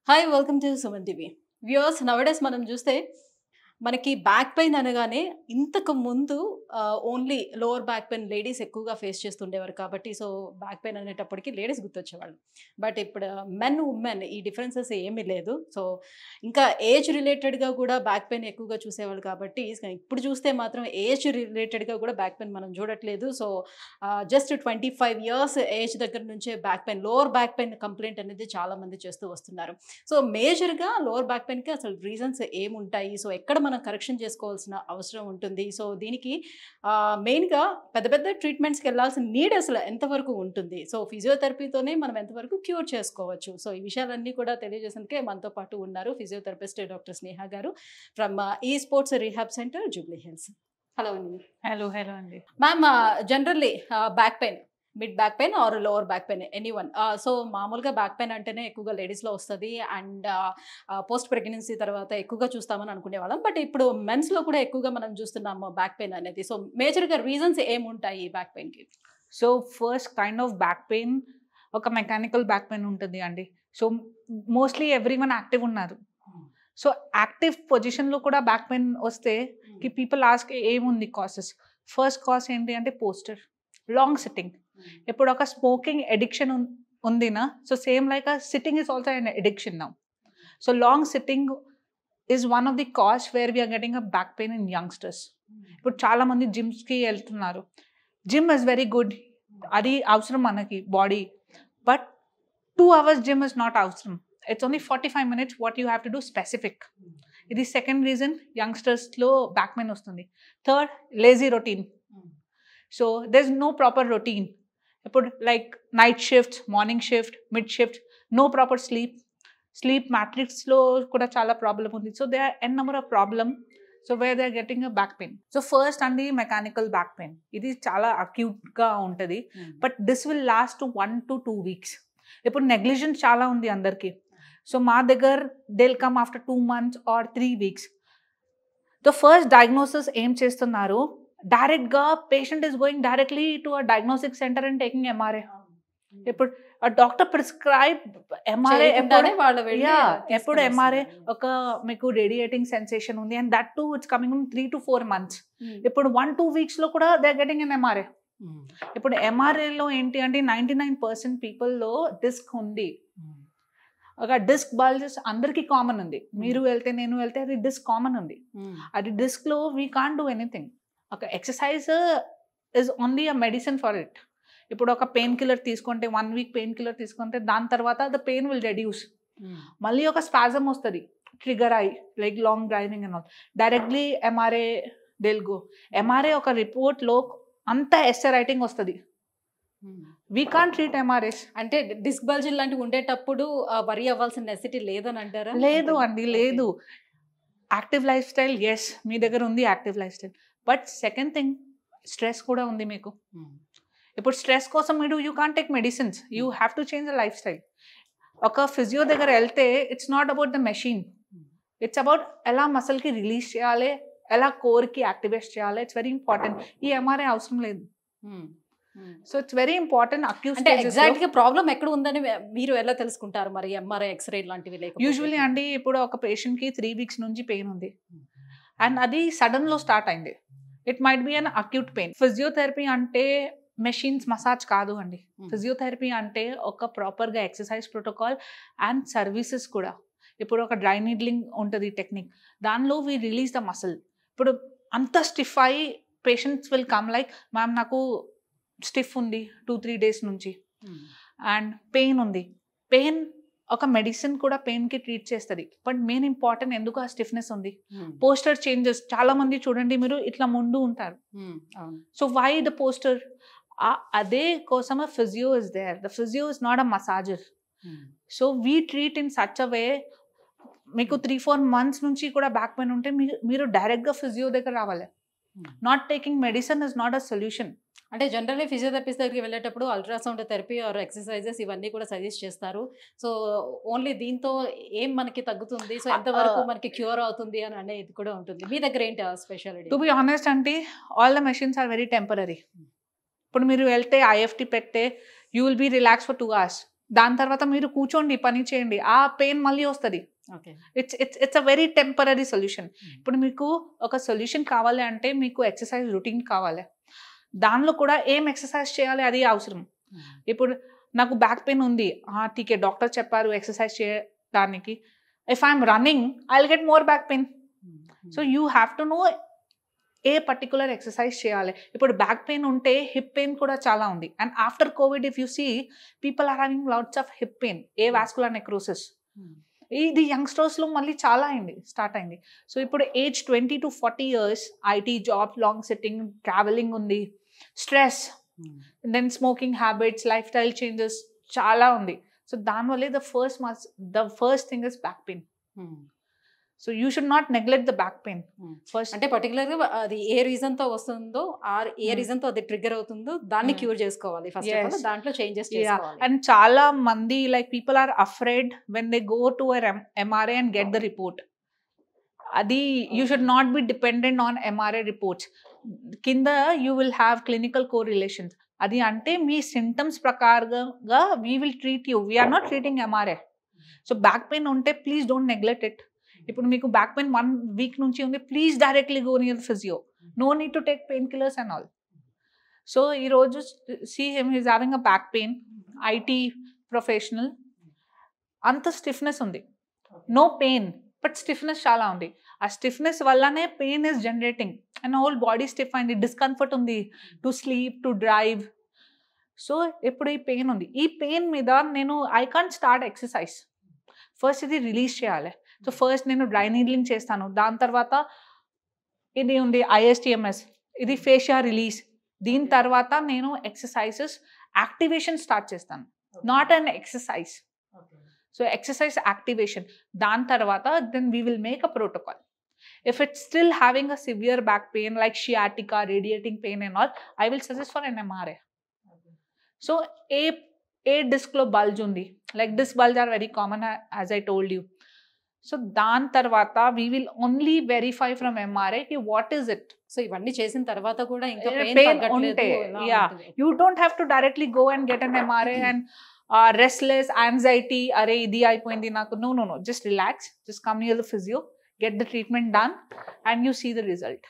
Hi welcome to Suman TV viewers. Nowadays మనం చూస్తే మనకి బ్యాక్ పెయిన్ అనగానే ఇంతకు ముందు only lower back pain ladies ఎక్కువగా ఫేస్ చేస్తుండేవారు కాబట్టి సో బ్యాక్ పెయిన్ అనేటప్పటికి లేడీస్ గుర్తొచ్చేవాళ్ళు. బట్ ఇప్పుడు మెన్ ఉమెన్ ఈ డిఫరెన్సెస్ ఏమీ లేదు. సో ఇంకా ఏజ్ రిలేటెడ్గా కూడా బ్యాక్ పెయిన్ ఎక్కువగా చూసేవాళ్ళు కాబట్టి ఇప్పుడు చూస్తే మాత్రం ఏజ్ రిలేటెడ్గా కూడా బ్యాక్ పెయిన్ మనం చూడట్లేదు. సో జస్ట్ 25 ఇయర్స్ ఏజ్ దగ్గర నుంచే back pain, lower back pain complaint అనేది చాలామంది చేస్తూ వస్తున్నారు. సో మేజర్గా లోవర్ బ్యాక్ పెయిన్కి అసలు రీజన్స్ ఏముంటాయి, సో ఎక్కడ మనం కరెక్షన్ చేసుకోవాల్సిన అవసరం ఉంటుంది, సో దీనికి మెయిన్గా పెద్ద పెద్ద ట్రీట్మెంట్స్కి వెళ్ళాల్సిన నీడ్ అసలు ఎంతవరకు ఉంటుంది, సో ఫిజియోథెరపీతోనే మనం ఎంతవరకు క్యూర్ చేసుకోవచ్చు, సో ఈ విషయాలన్నీ కూడా తెలియజేసేందుకే మనతో పాటు ఉన్నారు ఫిజియోథెరపిస్ట్ డాక్టర్ స్నేహ గారు ఫ్రమ్ ఈ sports rehab centre Jubilee hills. Hello అండి. హలో అండి. Ma'am, generally back pain, mid back pain are lower back pain anyone, so మామూలుగా బ్యాక్ పెయిన్ అంటేనే ఎక్కువగా లేడీస్లో వస్తుంది అండ్ పోస్ట్ ప్రెగ్నెన్సీ తర్వాత ఎక్కువగా చూస్తామని అనుకునేవాళ్ళం. బట్ ఇప్పుడు మెన్స్లో కూడా ఎక్కువగా మనం చూస్తున్నాము బ్యాక్ పెయిన్ అనేది. సో మేజర్గా రీజన్స్ ఏముంటాయి బ్యాక్ పెయిన్కి? So first kind of back pain ఒక మెకానికల్ బ్యాక్ పెయిన్ ఉంటుంది అండి. సో మోస్ట్లీ ఎవ్రీవన్ యాక్టివ్ ఉన్నారు. సో యాక్టివ్ పొజిషన్లో కూడా బ్యాక్ పెయిన్ వస్తే పీపుల్ ఆస్క్ ఏముంది కాసెస్. ఫస్ట్ కాజ్ ఏంటి అంటే పోస్టర్, లాంగ్ సిట్టింగ్. ఇప్పుడు ఒక స్మోకింగ్ ఎడిక్షన్ ఉందినా, so same like sitting is also an addiction now. So long sitting is one of the cause wear we're getting a back pain in youngsters. ఇప్పుడు చాలా మంది జిమ్స్కి వెళ్తున్నారు. Gym is very good, అది అవసరం మనకి body. But 2 hours gym is not అవసరం. It's only 45 minutes what you have to do specific. ఇది second reason యంగ్స్టర్స్లో బ్యాక్ పెయిన్ వస్తుంది. Third, lazy routine. So there is no proper routine. ఇప్పుడు like night shift, morning shift, mid shift, no proper sleep మ్యాట్రిక్స్లో కూడా చాలా problem ఉంది. So they are n number of problem. So where they are getting a back pain. So first అండి mechanical back pain, ఇది చాలా అక్యూట్గా ఉంటుంది. But this will last 1 to 2 weeks. ఇప్పుడు నెగ్లిజెన్స్ చాలా ఉంది అందరికీ. సో మా దగ్గర they will come after 2 months or 3 weeks. The first diagnosis ఏం చేస్తున్నారు, డైరెక్ట్గా patient is going directly to a diagnostic centre and taking MRI. ఇప్పుడు డాక్టర్ ప్రిస్క్రైబ్ ఎంఆర్ఐ, ఎప్పుడు ఎంఆర్ఐ ఒక మీకు రేడియేటింగ్ సెన్సేషన్ ఉంది and that to it's coming 3 to 4 months. ఇప్పుడు 1-2 weeks కూడా they are getting an MRI. ఇప్పుడు ఎంఆర్ఐలో ఏంటి అంటే 99% పీపుల్లో డిస్క్ ఉంది. ఒక డిస్క్ బల్జెస్ అందరికీ కామన్ ఉంది. మీరు వెళ్తే నేను వెళ్తే అది డిస్క్ కామన్ ఉంది. అది డిస్క్లో వీ కాంట్ డూ ఎనీథింగ్. ఒక exercise is only a medicine for it. ఇప్పుడు ఒక పెయిన్ కిల్లర్ తీసుకుంటే 1 week పెయిన్ కిల్లర్ తీసుకుంటే దాని తర్వాత ద పెయిన్ విల్ రెడ్యూస్. మళ్ళీ ఒక స్పాజమ్ వస్తుంది, ట్రిగర్ అయ్యి like long driving and all, directly MRI they'll go. MRI ఒక రిపోర్ట్లో అంతా ఎస్ఏ రైటింగ్ వస్తుంది. We can't treat MRIs. అంటే డిస్క్ బల్జ్ లాంటివి ఉండేటప్పుడు వరీ అవ్వాల్సిన నెసిటీ లేదని అంటారా? లేదు అండి, లేదు. యాక్టివ్ లైఫ్ స్టైల్, ఎస్ మీ దగ్గర ఉంది active life style. But second thing, stress కూడా ఉంది మీకు. ఇప్పుడు స్ట్రెస్ కోసం మీరు you can't take medicines, you have to change the life style. ఒక ఫిజియో దగ్గర వెళ్తే it's not about the machine, it's about ఎలా మసల్కి రిలీజ్ చేయాలి, ఎలా కోర్కి యాక్టివేట్ చేయాలి. It's very important. ఈ ఎంఆర్ఐ అవసరం లేదు. So it's very important. Acute అంటే ఎగ్జాక్ట్ గా ప్రాబ్లం ఎక్కడ ఉందని మీరు ఎలా తెలుసుకుంటారు మరి? ఎంఆర్ఐ, ఎక్స్రే లాంటివి లేక యూజువల్లీ అండి ఇప్పుడు ఒక పేషెంట్కి 3 weeks నుంచి పెయిన్ ఉంది అండ్ అది సడన్లో స్టార్ట్ అయింది. It might be an acute pain. Physiotherapy అంటే మెషిన్స్, మసాజ్ కాదు అండి. ఫిజియోథెరపీ అంటే ఒక ప్రాపర్గా ఎక్సర్సైజ్ ప్రోటోకాల్ అండ్ సర్వీసెస్ కూడా. ఇప్పుడు ఒక డ్రై నీడ్లింగ్ ఉంటుంది టెక్నిక్, దానిలో వీ రిలీజ్ ద మసిల్. ఇప్పుడు అంత స్టిఫ్ అయ్యి patients will come like, ma'am నాకు స్టిఫ్ ఉంది 2-3 days నుంచి అండ్ పెయిన్ ఉంది. పెయిన్ ఒక మెడిసిన్ కూడా పెయిన్కి ట్రీట్ చేస్తుంది. బట్ మెయిన్ ఇంపార్టెంట్ ఎందుకు ఆ స్టిఫ్నెస్ ఉంది. పోస్టర్ చేంజెస్, చాలా మంది చూడండి మీరు ఇట్లా ముందు ఉంటారు. So why the posture? అదే కోసం physio is there. The physio is not a massager. So we treat in such a way, మీకు 3-4 months నుంచి కూడా బ్యాక్ పెయిన్ ఉంటే మీరు డైరెక్ట్గా ఫిజియో దగ్గర రావాలి. Not taking medicine is not a solution. అంటే జనరల్లీ ఫిజియోథెరపిస్ట్ దగ్గరికి వెళ్ళేటప్పుడు అల్ట్రాసౌండ్ థెరపీ ఆర్ ఎక్సర్సైజెస్ ఇవన్నీ కూడా సజెస్ట్ చేస్తారు. సో ఓన్లీ దీంతో ఏం మనకి తగ్గుతుంది, సో ఎంతవరకు మనకి క్యూర్ అవుతుంది అని అనేది కూడా ఉంటుంది. మీ దగ్గర ఏంటి స్పెషాలిటీ? టు బి ఆనెస్ట్ అంటే all the machines are very temporary. ఇప్పుడు మీరు వెళ్తే ఐఎఫ్టీ పెడితే you will be relax for 2 hours. దాని తర్వాత మీరు కూర్చోండి, పని చేయండి, ఆ పెయిన్ మళ్ళీ వస్తుంది. Okay. It's a very temporary solution. ఇప్పుడు మీకు ఒక సొల్యూషన్ కావాలి అంటే మీకు ఎక్సర్సైజ్ రొటీన్ కావాలి. దానిలో కూడా ఏం ఎక్సర్సైజ్ చేయాలి అది అవసరం. ఇప్పుడు నాకు బ్యాక్ పెయిన్ ఉంది, టీకే డాక్టర్ చెప్పారు ఎక్సర్సైజ్ చేయడానికి. If I'm running I will get more back pain. So you have to know a particular exercise చేయాలి. ఇప్పుడు బ్యాక్ పెయిన్ ఉంటే హిప్ పెయిన్ కూడా చాలా ఉంది. And after COVID if you see people are having lots of hip pain, avascular necrosis. ఇది యంగ్స్టర్స్లో మళ్ళీ చాలా స్టార్ట్ అయింది. సో ఇప్పుడు age 20 to 40 years, IT job, long sitting, travelling ఉంది, stress, then smoking habits, lifestyle changes చాలా ఉంది. So దానివల్లే the first thing is back pain. So you should not neglect the back pain first. అంటే పర్టికులర్గా అది ఏ reason తో వస్తుందో, ఏ reason తో అది ట్రిగ్గర్ అవుతుందో దాన్ని క్యూర్ చేసుకోవాలి ఫస్ట్ ఆఫ్ ఆల్. దాంట్లో చేంజెస్ చేసుకోవాలి. అండ్ చాలా మంది like people are afraid when they go to MRI and get the report. అది you should not be dependent on MRI reports. కింద you will have clinical correlations. అది అంటే మీ symptoms ప్రకారంగా we will treat you, we're not treating MRI. So back pain ఉంటే please don't neglect it. ఇప్పుడు మీకు back pain 1 week నుంచి ఉంది, please directly go near physio. No need to take pain killers and all. So ఈరోజు see him, he's having a back pain, IT professional, అంత stiffness ఉంది, no pain but stiffness చాలా ఉంది. ఆ stiffness వల్లనే pain is generating and whole body stiff అయింది, discomfort ఉంది to sleep, to drive. So ఇప్పుడు ఈ పెయిన్ ఉంది, ఈ పెయిన్ మీద నేను I can't start exercise. First ఇది రిలీజ్ చేయాలి. సో ఫస్ట్ నేను డ్రై నీడ్లింగ్ చేస్తాను. దాని తర్వాత ఇది ఉంది ISTMS, ఇది ఫేషియా రిలీజ్. దీని తర్వాత నేను ఎక్సర్సైజెస్ యాక్టివేషన్ స్టార్ట్ చేస్తాను, not an exercise. So exercise activation. దాని తర్వాత then we will make a protocol. If it's still having a severe back pain like sciatica, radiating pain and all, I will suggest for an MRI. So a disc lo bulge undi, like disc bulge are very common as I told you. So దాని తర్వాత we will only verify from MRI ki what is it. So ఇవన్నీ చేసిన తర్వాత కూడా ఇంకా pain ఉంటే you don't have to directly go and get an MRI and restless, anxiety, అరే ఇది అయిపోయింది నాకు. No, just relax, just come near the physio, get the treatment done and you see the result.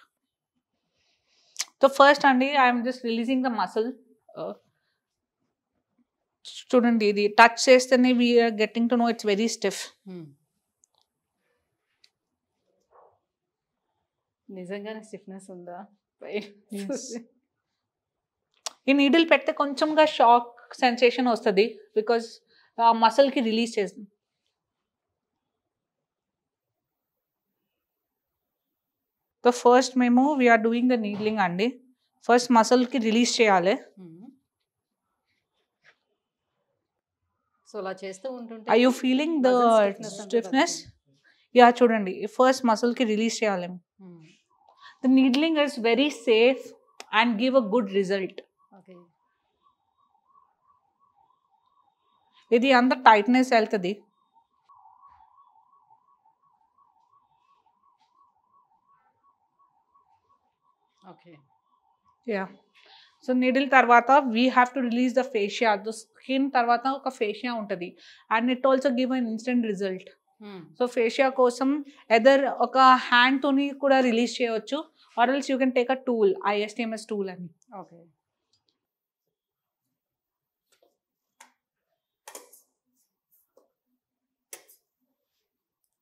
So first అండి I am just releasing the muscle. చూడండి ఇది touch చేస్తేనే we are getting to know it's very stiff. నిజంగానే stiffness ఉందా? ఈ needle పెడితే కొంచెంగా shock sensation వస్తుంది బికాస్ ఆ మసిల్కి రిలీజ్ చేస్తుంది. సో ఫస్ట్ మేము వీఆర్ డూయింగ్ ద నీడ్లింగ్ అండి. ఫస్ట్ మసిల్కి రిలీజ్ చేయాలి. సో అలా చేస్తూ ఉంటుంటే are you feeling the stiffness? Yeah చూడండి ఫస్ట్ మసిల్కి రిలీజ్ చేయాలి. The needling is very safe and give a good result. ఇది అంత టైట్నెస్ వెళ్తుంది. యా సో నీడిల్ తర్వాత we have to release the fascia. The skin తర్వాత ఒక ఫేషియా ఉంటుంది and it also give an instant result. So fascia కోసం either ఒక హ్యాండ్తోని కూడా రిలీజ్ చేయవచ్చు or else you can take a tool, ISTMS tool అని. Okay.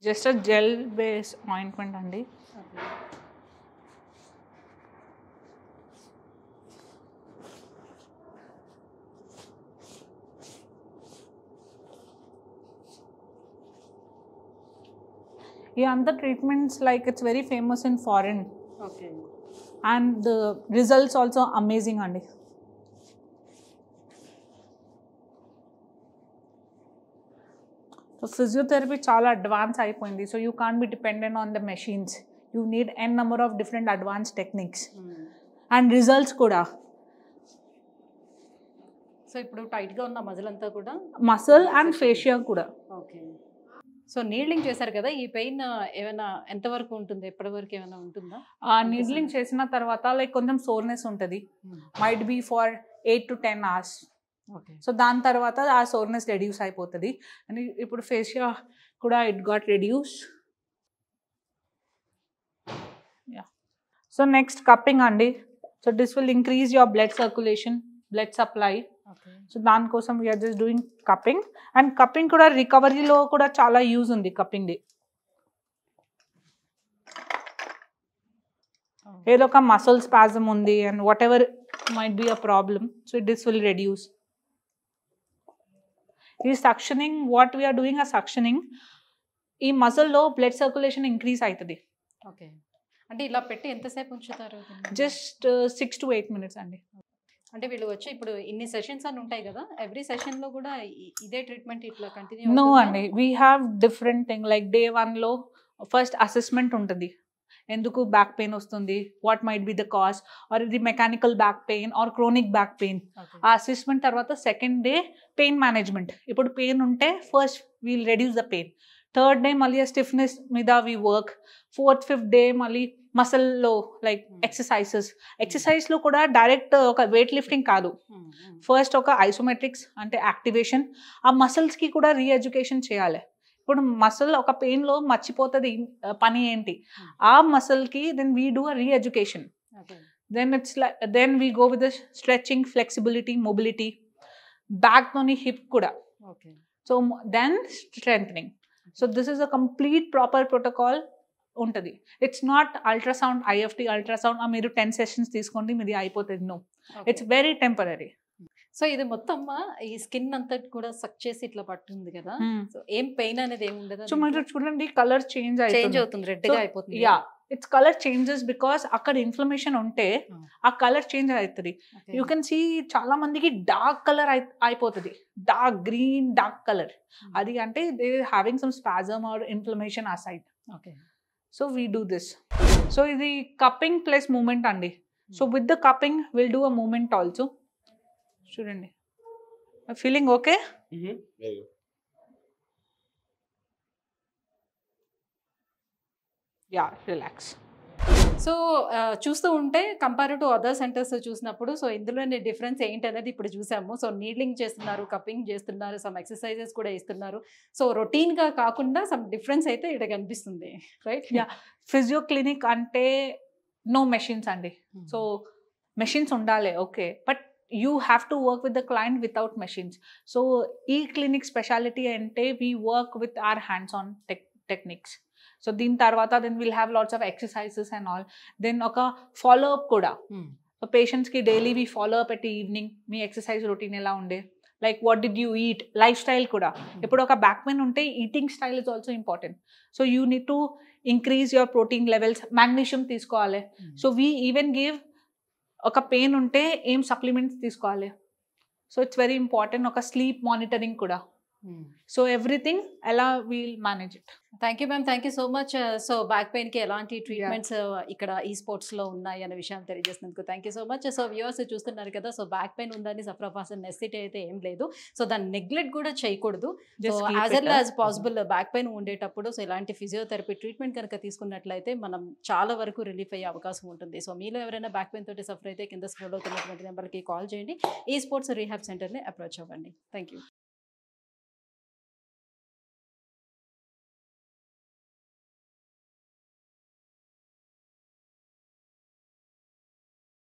Just a gel base ointment అండి. ఈ అంత treatments like it's very famous in foreign. Okay. And the results also amazing అండి. సో ఫిజియోథెరపీ చాలా advance అయిపోయింది. So you can't be dependent on the machines. You need n number of different advance techniques and results కూడా. So ఇప్పుడు టైట్గా ఉన్న muscle అంతా కూడా muscle and fascia కూడా. ఓకే. సో నీడ్లింగ్ చేశారు కదా, ఈ పెయిన్ ఏమైనా ఎంతవరకు ఉంటుంది, ఎప్పటి వరకు ఏమైనా ఉంటుందా? నీడ్లింగ్ చేసిన తర్వాత లైక్ కొంచెం సోర్నెస్ ఉంటుంది, might be for 8 to 10 hours. Okay. So దాని తర్వాత ఆ సోర్నెస్ రెడ్యూస్ అయిపోతుంది. అండ్ ఇప్పుడు ఫేషియా కూడా it got reduce. Yeah. So next cupping అండి. So this will increase your blood circulation, blood supply. Okay. So దానికోసం we are just doing cupping. And cupping కూడా రికవరీలో కూడా చాలా యూజ్ ఉంది కప్పింగ్ది. ఏదో ఒక మసిల్ స్పాజమ్ ఉంది and whatever might be a problem, so this will reduce. ఈ సక్షనింగ్, వాట్ వీఆర్ డూయింగ్ ఆ సక్షనింగ్, ఈ మసిల్లో బ్లడ్ సర్క్యులేషన్ ఇంక్రీజ్ అవుతుంది. ఓకే. అంటే ఇలా పెట్టి ఎంతసేపు ఉంచుతారు? జస్ట్ 6 to 8 minutes అండి. అంటే వీళ్ళు వచ్చి ఇప్పుడు ఇన్ని సెషన్స్ అని ఉంటాయి కదా, ఎవ్రీ సెషన్ లో కూడా ఇదే ట్రీట్మెంట్ ఇట్లా కంటిన్యూ? నో అండి, we have different thing. Like day 1లో ఫస్ట్ అసెస్మెంట్ ఉంటుంది, ఎందుకు బ్యాక్ పెయిన్ వస్తుంది, what might be the cause, or ఇది mechanical back pain or chronic back pain. ఆ అసెస్మెంట్ తర్వాత సెకండ్ డే పెయిన్ మేనేజ్మెంట్. ఇప్పుడు పెయిన్ ఉంటే first we'll reduce the pain. Third day మళ్ళీ స్టిఫ్నెస్ మీద we work. Fourth fifth day మళ్ళీ మసల్లో like ఎక్సర్సైజ్లో కూడా డైరెక్ట్ ఒక వెయిట్ లిఫ్టింగ్ కాదు, ఫస్ట్ ఒక ఐసోమెట్రిక్స్ అంటే యాక్టివేషన్, ఆ మసిల్స్కి కూడా రీఎడ్యుకేషన్ చేయాలి. ఇప్పుడు మసిల్ ఒక పెయిన్లో మర్చిపోతుంది పని ఏంటి, ఆ మసిల్కి then we do a reeducation. Then we go with the stretching, flexibility, mobility, బ్యాక్తోని హిప్ కూడా. So then strengthening. So this is a complete proper protocol ఉంటుంది. It's not ultrasound, IFT ultrasound మీరు 10 sessions తీసుకోండి మీది అయిపోతుంది. No, it's very temporary. So ఇది మొత్తం ఈ స్కిన్ అంతా కూడా సక్ చేసి ఇట్లా పట్టుంది కదా, సో ఏం పెయిన్ అనేది ఏమి ఉండదు. సో మీరు చూడండి కలర్ చేంజ్ అవుతుంది, రెడ్ గా అయిపోతుంది. Yeah, it's colour changes because అక్కడ ఇన్ఫ్లమేషన్ ఉంటే ఆ కలర్ చేంజ్ అవుతుంది. యూ కెన్ సీ చాలా మందికి డార్క్ కలర్ అయిపోతుంది, డార్క్ గ్రీన్, డార్క్ కలర్. అది అంటే they having some spasm or inflammation ఆ side. Okay. So we do this. So ఇది కప్పింగ్ ప్లస్ మూమెంట్ అండి. So with the cupping will do a movement also. చూడండి, feeling okay? Yeah, relax. So చూస్తూ ఉంటే compare to other centres చూసినప్పుడు so ఇందులోని difference ఏంటి అనేది ఇప్పుడు చూసాము. సో నీడ్లింగ్ చేస్తున్నారు, కప్పింగ్ చేస్తున్నారు, సమ్ ఎక్సర్సైజెస్ కూడా ఇస్తున్నారు. సో రొటీన్గా కాకుండా సమ్ డిఫరెన్స్ అయితే ఇక్కడ కనిపిస్తుంది, రైట్? యా, ఫిజియో క్లినిక్ అంటే నో మెషిన్స్ అండి. సో మెషిన్స్ ఉండాలి, okay, but you have to work with the client without machines. So ఈ క్లినిక్ స్పెషాలిటీ అంటే we work with our hands on techniques. So దీని తర్వాత then will have lots of exercises and all. Then ఒక follow up కూడా పేషెంట్స్కి daily we follow up at evening, మీ exercise routine ఎలా ఉండే, like what did you eat, lifestyle కూడా. ఇప్పుడు ఒక బ్యాక్ పెయిన్ ఉంటే eating style is also important. So you need to increase your protein levels, magnesium తీసుకోవాలి. So we even give ఒక pain ఉంటే ఏం సప్లిమెంట్స్ తీసుకోవాలి. So it's very important. ఒక స్లీప్ మానిటరింగ్ కూడా. సో ఎవ్రీథింగ్ ఎలా we'll manage it. Thank you ma'am, thank you so much. So back పెయిన్కి ఎలాంటి ట్రీట్మెంట్స్ ఇక్కడ ఈ స్పోర్ట్స్లో ఉన్నాయి అనే విషయాన్ని తెలియజేసినందుకు thank you so much. So viewers చూస్తున్నారు కదా, సో బ్యాక్ పెయిన్ ఉందని సఫర్ ఆఫ్ నెసిటీ అయితే ఏం లేదు. సో దాన్ని నెగ్లెక్ట్ కూడా చేయకూడదు. So as L as possible back pain ఉండేటప్పుడు సో ఇలాంటి ఫిజియోథెరపీ ట్రీట్మెంట్ కనుక తీసుకున్నట్లయితే మనం చాలా వరకు రిలీఫ్ అయ్యే అవకాశం ఉంటుంది. సో మీలో ఎవరైనా బ్యాక్ పెయిన్ తోటి సఫర్ అయితే కింద స్క్రోల్ అవుతున్నటువంటి నెంబర్కి కాల్ చేయండి, ఈ స్పోర్ట్స్ రీహాబ్ సెంటర్ని అప్రోచ్ అవ్వండి. Thank you.